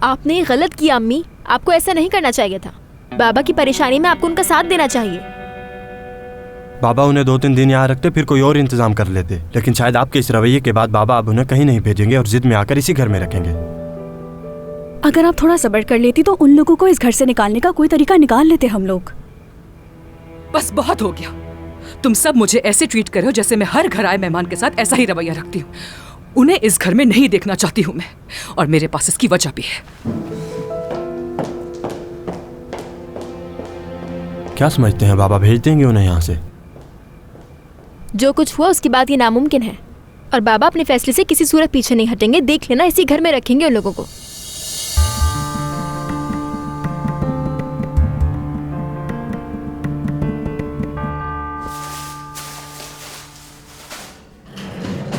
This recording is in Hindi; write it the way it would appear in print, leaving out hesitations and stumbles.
आपने गलत किया अम्मी, आपको ऐसा नहीं करना चाहिए था। बाबा की परेशानी में आपको उनका साथ देना चाहिए। बाबा उन्हें 2-3 दिन यहाँ रखते, फिर कोई और इंतजाम कर लेते। लेकिन शायद आपके इस रवैये के बाद बाबा अब उन्हें कहीं नहीं भेजेंगे और जिद में आकर इसी घर में रखेंगे। अगर आप थोड़ा सब्र कर लेती तो उन लोगों को इस घर से निकालने का कोई तरीका निकाल लेते हम लोग। बस बहुत हो गया। तुम सब मुझे ऐसे ट्रीट कर रहे हो जैसे मैं हर घर आए मेहमान के साथ ऐसा ही रवैया रखती हूँ। उन्हें इस घर में नहीं देखना चाहती हूँ मैं, और मेरे पास इसकी वजह भी है। क्या समझते हैं बाबा भेज देंगे उन्हें यहाँ से? जो कुछ हुआ उसके बाद ये नामुमकिन है, और बाबा अपने फैसले से किसी सूरत पीछे नहीं हटेंगे। देख लेना, इसी घर में रखेंगे उन लोगों को।